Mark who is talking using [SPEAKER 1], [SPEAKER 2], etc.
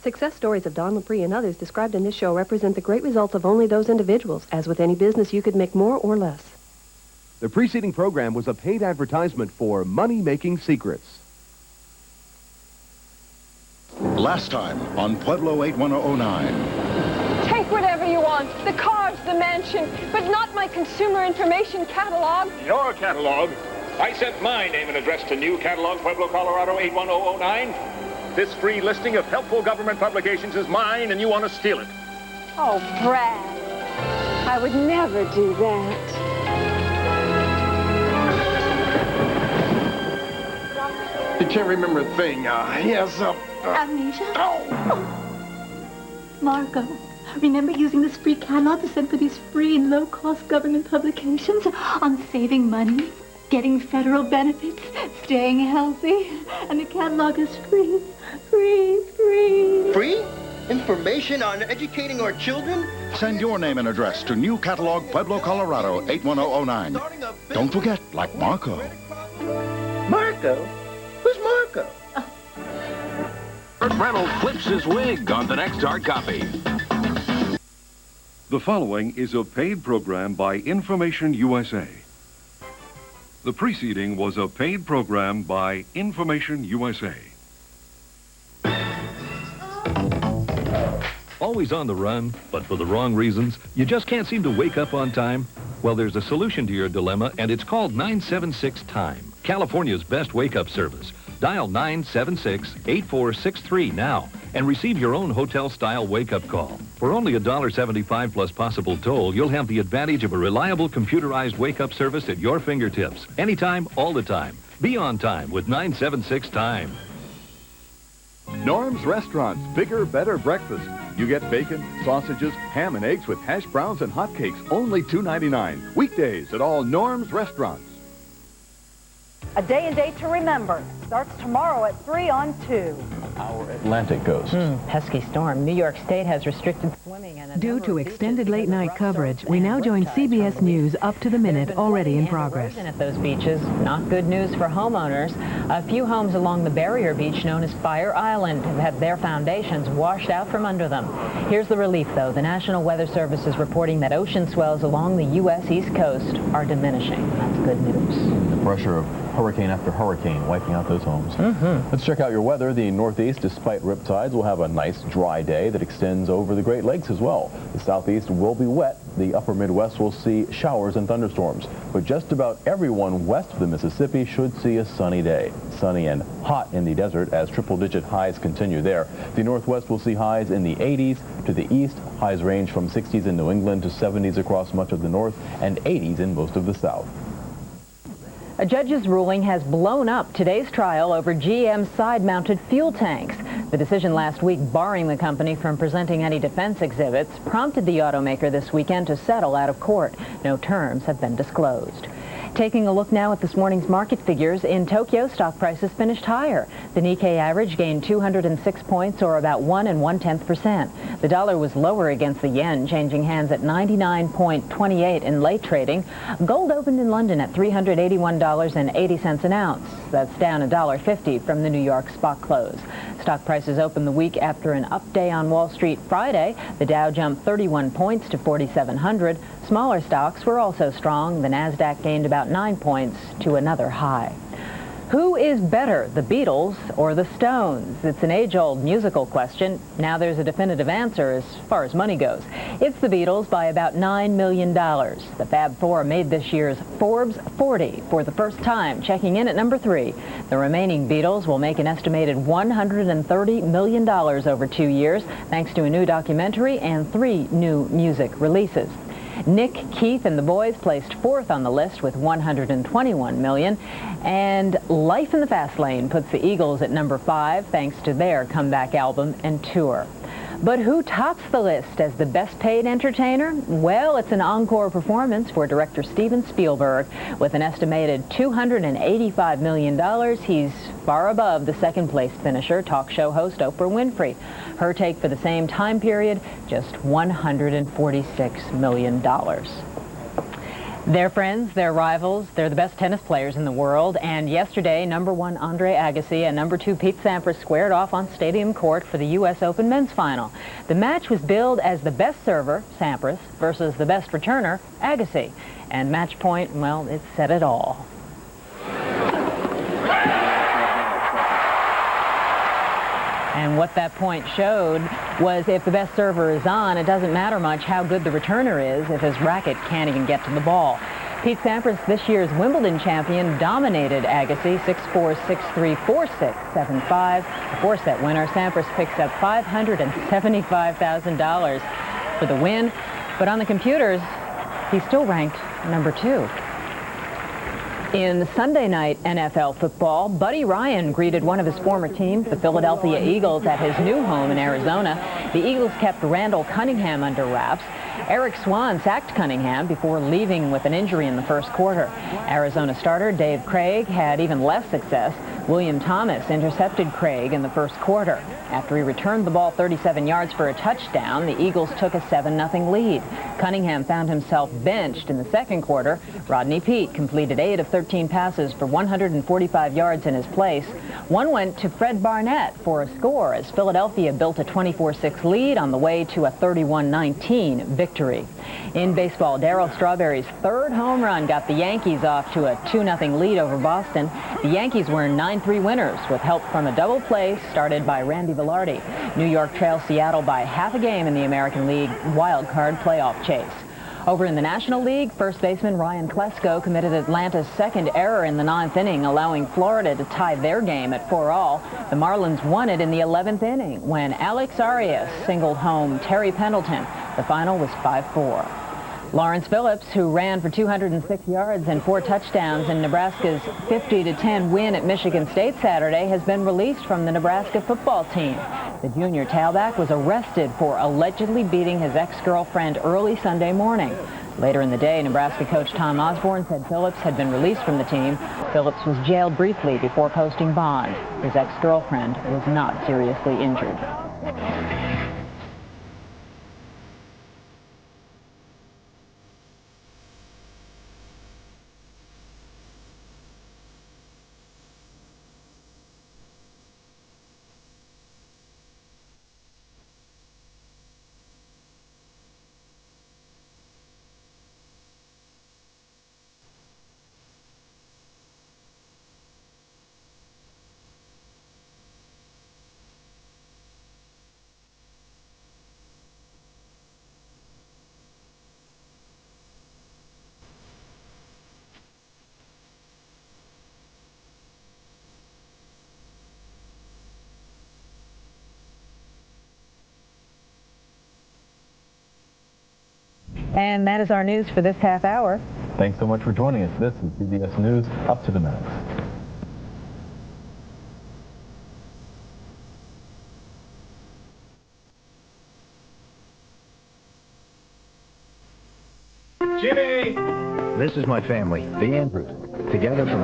[SPEAKER 1] Success stories of Don Lepre and others described in this show represent the great results of only those individuals. As with any business, you could make more or less.
[SPEAKER 2] The preceding program was a paid advertisement for Money-Making Secrets.
[SPEAKER 3] Last time on Pueblo 81009.
[SPEAKER 4] Take whatever you want, the cars, the mansion, but not my consumer information catalog.
[SPEAKER 5] Your catalog? I sent my name and address to New Catalog, Pueblo, Colorado 81009. This free listing of helpful government publications is mine, and you want to steal it.
[SPEAKER 4] Oh, Brad, I would never do that.
[SPEAKER 6] You can't remember a thing.
[SPEAKER 7] Amnesia?
[SPEAKER 6] Oh.
[SPEAKER 7] Marco, remember using this free catalog to send for these free and low-cost government publications on saving money, getting federal benefits, staying healthy, and the catalog is free.
[SPEAKER 8] Free? Information on educating our children?
[SPEAKER 3] Send your name and address to New Catalog, Pueblo, Colorado 81009. Don't forget, like Marco.
[SPEAKER 8] Marco? Who's Marco?
[SPEAKER 9] Burt Reynolds flips his wig on the next hard copy.
[SPEAKER 10] The following is a paid program by Information USA. The preceding was a paid program by Information USA.
[SPEAKER 11] Always on the run, but for the wrong reasons? You just can't seem to wake up on time? Well, there's a solution to your dilemma, and it's called 976-TIME, California's best wake-up service. Dial 976-8463 now and receive your own hotel-style wake-up call. For only $1.75 plus possible toll, you'll have the advantage of a reliable computerized wake-up service at your fingertips. Anytime, all the time. Be on time with 976-TIME.
[SPEAKER 2] Norm's Restaurants, bigger, better breakfast. You get bacon, sausages, ham and eggs with hash browns and hotcakes, only $2.99. Weekdays at all Norm's Restaurants.
[SPEAKER 12] A day and date to remember. Starts tomorrow at 3 on 2.
[SPEAKER 13] Our Atlantic Coast.
[SPEAKER 14] Pesky storm. New York State has restricted swimming. And
[SPEAKER 15] due to extended late-night coverage, we now join CBS News up to the minute, already in progress.
[SPEAKER 14] At those beaches, not good news for homeowners. A few homes along the barrier beach known as Fire Island have had their foundations washed out from under them. Here's the relief, though. The National Weather Service is reporting that ocean swells along the U.S. East Coast are diminishing. That's good news.
[SPEAKER 13] The pressure of hurricane after hurricane wiping out those homes. Let's check out your weather. The Northeast, despite riptides, will have a nice dry day that extends over the Great Lakes as well. The Southeast will be wet. The upper Midwest will see showers and thunderstorms. But just about everyone west of the Mississippi should see a sunny day. Sunny and hot in the desert as triple-digit highs continue there. The Northwest will see highs in the 80s. To the east, highs range from 60s in New England to 70s across much of the north and 80s in most of the south.
[SPEAKER 14] A judge's ruling has blown up today's trial over GM's side-mounted fuel tanks. The decision last week barring the company from presenting any defense exhibits prompted the automaker this weekend to settle out of court. No terms have been disclosed. Taking a look now at this morning's market figures, in Tokyo, stock prices finished higher. The Nikkei average gained 206 points, or about 1 1/10%. The dollar was lower against the yen, changing hands at 99.28 in late trading. Gold opened in London at $381.80 an ounce. That's down $1.50 from the New York spot close. Stock prices opened the week after an up day on Wall Street Friday. The Dow jumped 31 points to 4,700. Smaller stocks were also strong. The Nasdaq gained about 9 points to another high. Who is better, the Beatles or the Stones? It's an age-old musical question. Now there's a definitive answer as far as money goes. It's the Beatles by about $9 million. The Fab Four made this year's Forbes 40 for the first time, checking in at number 3. The remaining Beatles will make an estimated $130 million over 2 years, thanks to a new documentary and 3 new music releases. Nick, Keith, and the Boys placed 4th on the list with $121 million. And Life in the Fast Lane puts the Eagles at number 5, thanks to their comeback album and tour. But who tops the list as the best paid entertainer? Well, it's an encore performance for director Steven Spielberg. With an estimated $285 million, he's far above the second-place finisher, talk show host Oprah Winfrey. Her take for the same time period, just $146 million. They're friends, they're rivals, they're the best tennis players in the world, and yesterday, #1 Andre Agassi and #2 Pete Sampras squared off on Stadium Court for the U.S. Open men's final. The match was billed as the best server, Sampras, versus the best returner, Agassi. And match point, well, it said it all. And what that point showed was if the best server is on, it doesn't matter much how good the returner is if his racket can't even get to the ball. Pete Sampras, this year's Wimbledon champion, dominated Agassi 6-4, 6-3, 4-6, 7-5. The four-set winner, Sampras picks up $575,000 for the win. But on the computers, he's still ranked #2. In Sunday night NFL football, Buddy Ryan greeted one of his former teams, the Philadelphia Eagles, at his new home in Arizona. The Eagles kept Randall Cunningham under wraps. Eric Swan sacked Cunningham before leaving with an injury in the first quarter. Arizona starter Dave Craig had even less success. William Thomas intercepted Craig in the first quarter. After he returned the ball 37 yards for a touchdown, the Eagles took a 7-0 lead. Cunningham found himself benched in the second quarter. Rodney Peete completed 8 of 13 passes for 145 yards in his place. One went to Fred Barnett for a score as Philadelphia built a 24-6 lead on the way to a 31-19 victory. In baseball, Darryl Strawberry's third home run got the Yankees off to a 2-0 lead over Boston. The Yankees were 9-3 winners with help from a double play started by Randy Velarde. New York trails Seattle by half a game in the American League wild card playoff chase. Over in the National League, first baseman Ryan Klesko committed Atlanta's second error in the 9th inning, allowing Florida to tie their game at 4-all. The Marlins won it in the 11th inning when Alex Arias singled home Terry Pendleton. The final was 5-4. Lawrence Phillips, who ran for 206 yards and 4 touchdowns in Nebraska's 50-10 win at Michigan State Saturday, has been released from the Nebraska football team. The junior tailback was arrested for allegedly beating his ex-girlfriend early Sunday morning. Later in the day, Nebraska coach Tom Osborne said Phillips had been released from the team. Phillips was jailed briefly before posting bond. His ex-girlfriend was not seriously injured. And that is our news for this half hour.
[SPEAKER 13] Thanks so much for joining us. This is CBS News Up to the Minute.
[SPEAKER 16] Jimmy! This is my family, the Andrews. Together for my